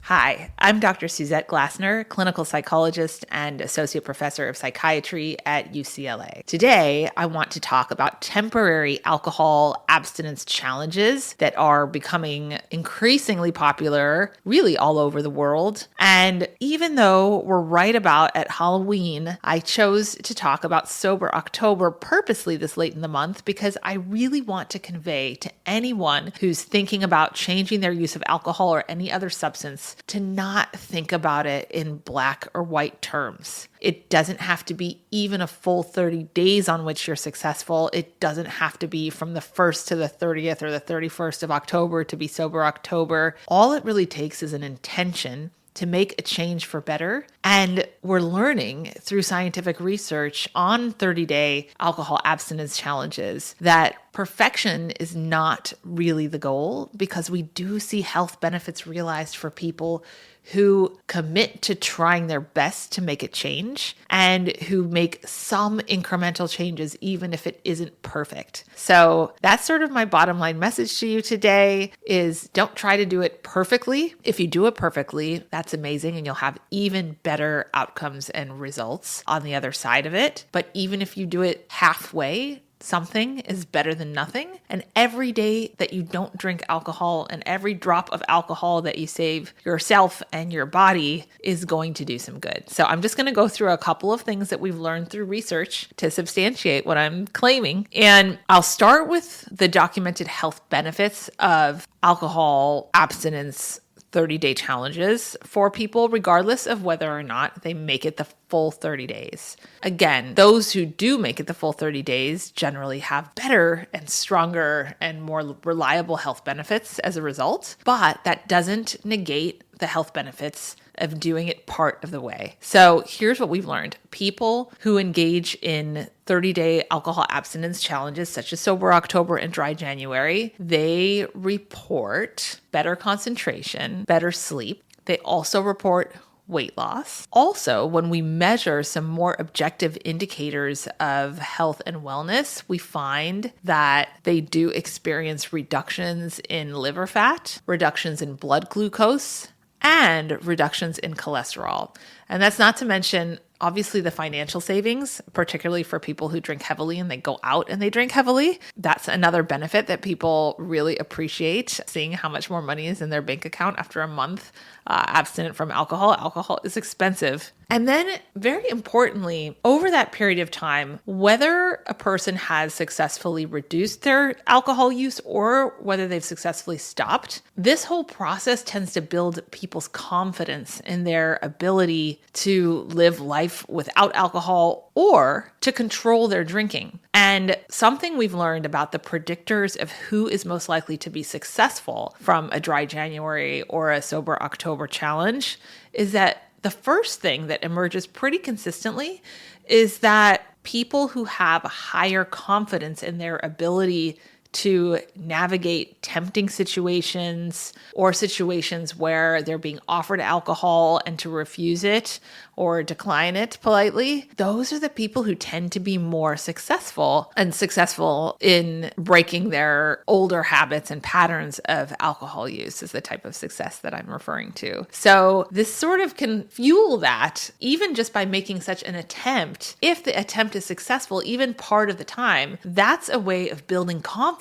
Hi, I'm Dr. Suzette Glassner, clinical psychologist and associate professor of psychiatry at UCLA. Today, I want to talk about temporary alcohol abstinence challenges that are becoming increasingly popular, really all over the world. And even though we're right about at Halloween, I chose to talk about Sober October purposely this late in the month because I really want to convey to anyone who's thinking about changing their use of alcohol or any other substance to not think about it in black or white terms. It doesn't have to be even a full 30 days on which you're successful. It doesn't have to be from the 1st to the 30th or the 31st of October to be Sober October. All it really takes is an intention to make a change for better. And we're learning through scientific research on 30-day alcohol abstinence challenges that perfection is not really the goal, because we do see health benefits realized for people who commit to trying their best to make a change and who make some incremental changes, even if it isn't perfect. So that's sort of my bottom line message to you today is don't try to do it perfectly. If you do it perfectly, that's amazing and you'll have even better outcomes and results on the other side of it. But even if you do it halfway, something is better than nothing. And every day that you don't drink alcohol and every drop of alcohol that you save yourself and your body is going to do some good. So I'm just going to go through a couple of things that we've learned through research to substantiate what I'm claiming. And I'll start with the documented health benefits of alcohol abstinence 30-day challenges for people, regardless of whether or not they make it the full 30 days. Again, those who do make it the full 30 days generally have better and stronger and more reliable health benefits as a result, but that doesn't negate the health benefits of doing it part of the way. So here's what we've learned. People who engage in 30-day alcohol abstinence challenges, such as Sober October and Dry January, they report better concentration, better sleep. They also report weight loss. Also, when we measure some more objective indicators of health and wellness, we find that they do experience reductions in liver fat, reductions in blood glucose, and reductions in cholesterol. And that's not to mention, obviously, the financial savings, particularly for people who drink heavily and they go out and they drink heavily. That's another benefit that people really appreciate, seeing how much more money is in their bank account after a month abstinent from alcohol. Alcohol is expensive. And then, very importantly, over that period of time, whether a person has successfully reduced their alcohol use or whether they've successfully stopped, this whole process tends to build people's confidence in their ability to live life without alcohol or to control their drinking. And something we've learned about the predictors of who is most likely to be successful from a Dry January or a Sober October challenge is that the first thing that emerges pretty consistently is that people who have higher confidence in their ability to navigate tempting situations or situations where they're being offered alcohol and to refuse it or decline it politely, those are the people who tend to be more successful in breaking their older habits and patterns of alcohol use is the type of success that I'm referring to. So this sort of can fuel that even just by making such an attempt. If the attempt is successful, even part of the time, that's a way of building confidence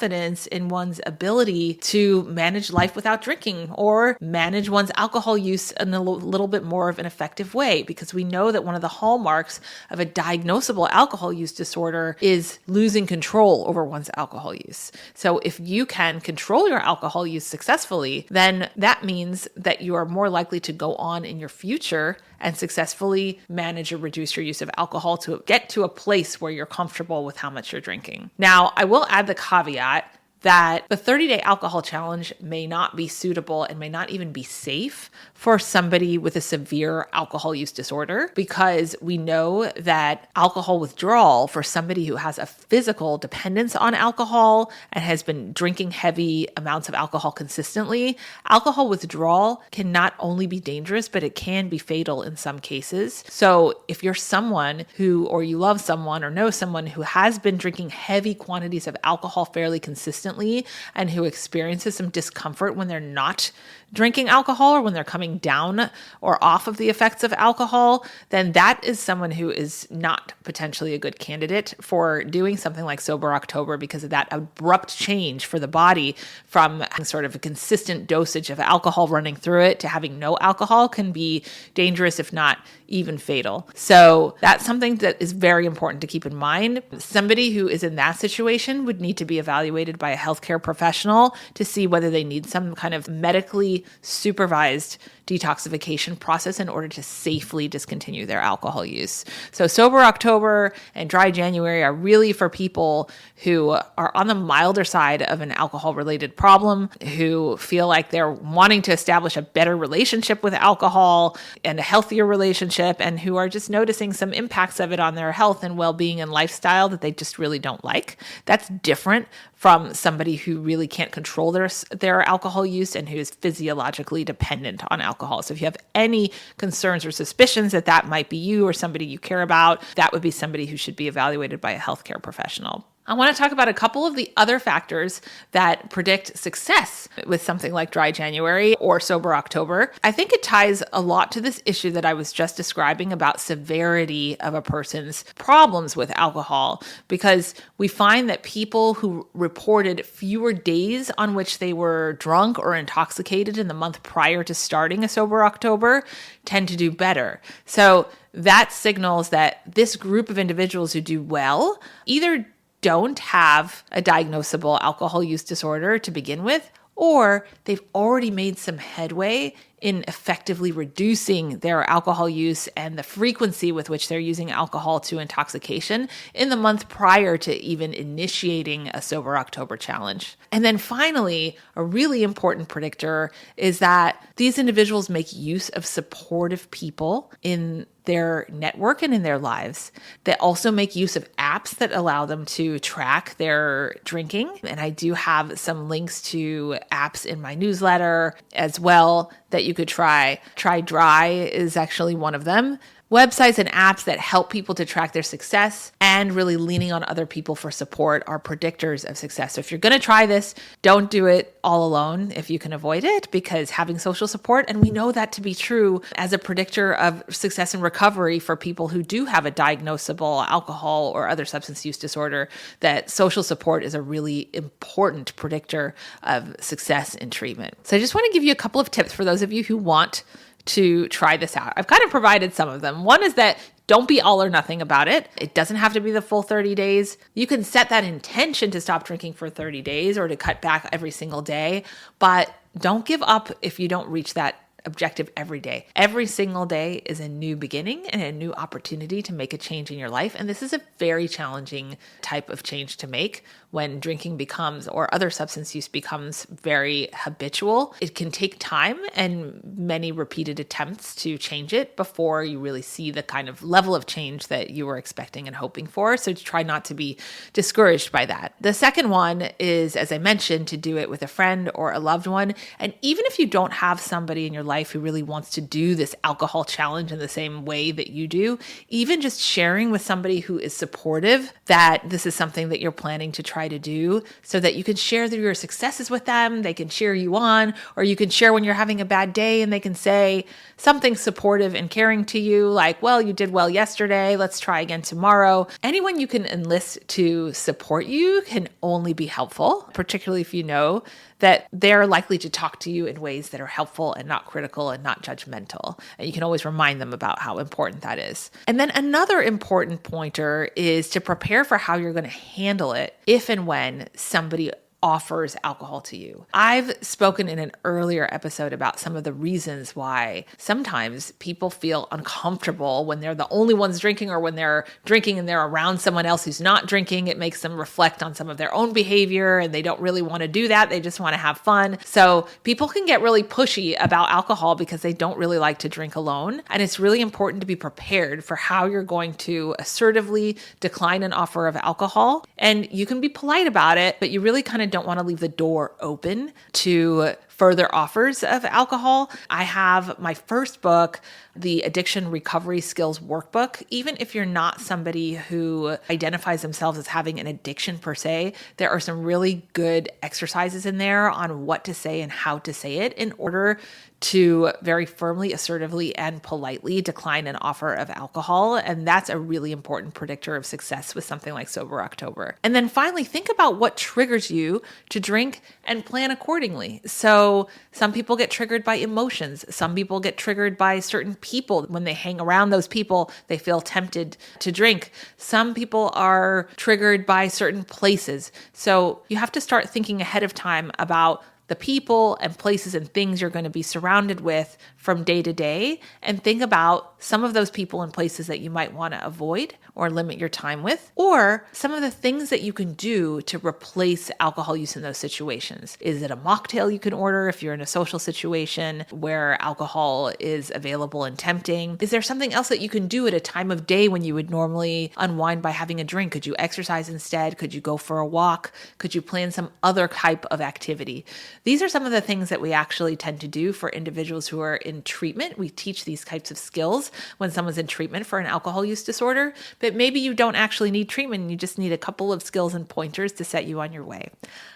in one's ability to manage life without drinking or manage one's alcohol use in a little bit more of an effective way, because we know that one of the hallmarks of a diagnosable alcohol use disorder is losing control over one's alcohol use. So if you can control your alcohol use successfully, then that means that you are more likely to go on in your future and successfully manage or reduce your use of alcohol to get to a place where you're comfortable with how much you're drinking. Now, I will add the caveat that the 30-day alcohol challenge may not be suitable and may not even be safe for somebody with a severe alcohol use disorder, because we know that alcohol withdrawal for somebody who has a physical dependence on alcohol and has been drinking heavy amounts of alcohol consistently, alcohol withdrawal can not only be dangerous, but it can be fatal in some cases. So if you're someone who, or you love someone or know someone who has been drinking heavy quantities of alcohol fairly consistently, consistently and who experiences some discomfort when they're not drinking alcohol or when they're coming down or off of the effects of alcohol, then that is someone who is not potentially a good candidate for doing something like Sober October, because of that abrupt change for the body from sort of a consistent dosage of alcohol running through it to having no alcohol can be dangerous, if not even fatal. So that's something that is very important to keep in mind. Somebody who is in that situation would need to be evaluated by a healthcare professional to see whether they need some kind of medically supervised detoxification process in order to safely discontinue their alcohol use. So Sober October and Dry January are really for people who are on the milder side of an alcohol-related problem, who feel like they're wanting to establish a better relationship with alcohol and a healthier relationship, and who are just noticing some impacts of it on their health and well-being and lifestyle that they just really don't like. That's different from somebody who really can't control their alcohol use and who is physiologically dependent on alcohol. So if you have any concerns or suspicions that that might be you or somebody you care about, that would be somebody who should be evaluated by a healthcare professional. I want to talk about a couple of the other factors that predict success with something like Dry January or Sober October. I think it ties a lot to this issue that I was just describing about severity of a person's problems with alcohol, because we find that people who reported fewer days on which they were drunk or intoxicated in the month prior to starting a Sober October tend to do better. So that signals that this group of individuals who do well either don't have a diagnosable alcohol use disorder to begin with, or they've already made some headway in effectively reducing their alcohol use and the frequency with which they're using alcohol to intoxication in the month prior to even initiating a Sober October challenge. And then finally, a really important predictor is that these individuals make use of supportive people in their network and in their lives. They also make use of apps that allow them to track their drinking. And I do have some links to apps in my newsletter as well that you could try. Try Dry is actually one of them. Websites and apps that help people to track their success and really leaning on other people for support are predictors of success. So if you're going to try this, don't do it all alone if you can avoid it, because having social support, and we know that to be true as a predictor of success and recovery for people who do have a diagnosable alcohol or other substance use disorder, that social support is a really important predictor of success in treatment. So I just want to give you a couple of tips for those of you who want to try this out. I've kind of provided some of them. One is that don't be all or nothing about it. It doesn't have to be the full 30 days. You can set that intention to stop drinking for 30 days or to cut back every single day, but don't give up if you don't reach that objective every day. Every single day is a new beginning and a new opportunity to make a change in your life. And this is a very challenging type of change to make when drinking becomes, or other substance use becomes, very habitual. It can take time and many repeated attempts to change it before you really see the kind of level of change that you were expecting and hoping for. So try not to be discouraged by that. The second one is, as I mentioned, to do it with a friend or a loved one. And even if you don't have somebody in your life who really wants to do this alcohol challenge in the same way that you do, even just sharing with somebody who is supportive that this is something that you're planning to try to do, so that you can share your successes with them, they can cheer you on, or you can share when you're having a bad day and they can say something supportive and caring to you, like, well, you did well yesterday, let's try again tomorrow. Anyone you can enlist to support you can only be helpful, particularly if you know that they're likely to talk to you in ways that are helpful and not critical and not judgmental. And you can always remind them about how important that is. And then another important pointer is to prepare for how you're going to handle it if and when somebody offers alcohol to you. I've spoken in an earlier episode about some of the reasons why sometimes people feel uncomfortable when they're the only ones drinking, or when they're drinking and they're around someone else who's not drinking. It makes them reflect on some of their own behavior, and they don't really want to do that. They just want to have fun. So people can get really pushy about alcohol because they don't really like to drink alone. And it's really important to be prepared for how you're going to assertively decline an offer of alcohol. And you can be polite about it, but you really kind of don't want to leave the door open to further offers of alcohol. I have my first book, the Addiction Recovery Skills Workbook. Even if you're not somebody who identifies themselves as having an addiction per se, there are some really good exercises in there on what to say and how to say it in order to very firmly, assertively, and politely decline an offer of alcohol. And that's a really important predictor of success with something like Sober October. And then finally, think about what triggers you to drink and plan accordingly. So some people get triggered by emotions. Some people get triggered by certain people. When they hang around those people, they feel tempted to drink. Some people are triggered by certain places. So you have to start thinking ahead of time about the people and places and things you're going to be surrounded with from day to day, and think about some of those people and places that you might want to avoid or limit your time with, or some of the things that you can do to replace alcohol use in those situations. Is it a mocktail you can order if you're in a social situation where alcohol is available and tempting? Is there something else that you can do at a time of day when you would normally unwind by having a drink? Could you exercise instead? Could you go for a walk? Could you plan some other type of activity? These are some of the things that we actually tend to do for individuals who are in treatment. We teach these types of skills when someone's in treatment for an alcohol use disorder, but maybe you don't actually need treatment. You just need a couple of skills and pointers to set you on your way.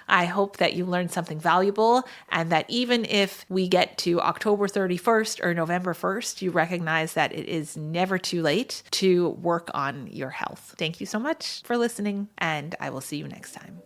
I hope that you learned something valuable, and that even if we get to October 31st or November 1st, you recognize that it is never too late to work on your health. Thank you so much for listening, and I will see you next time.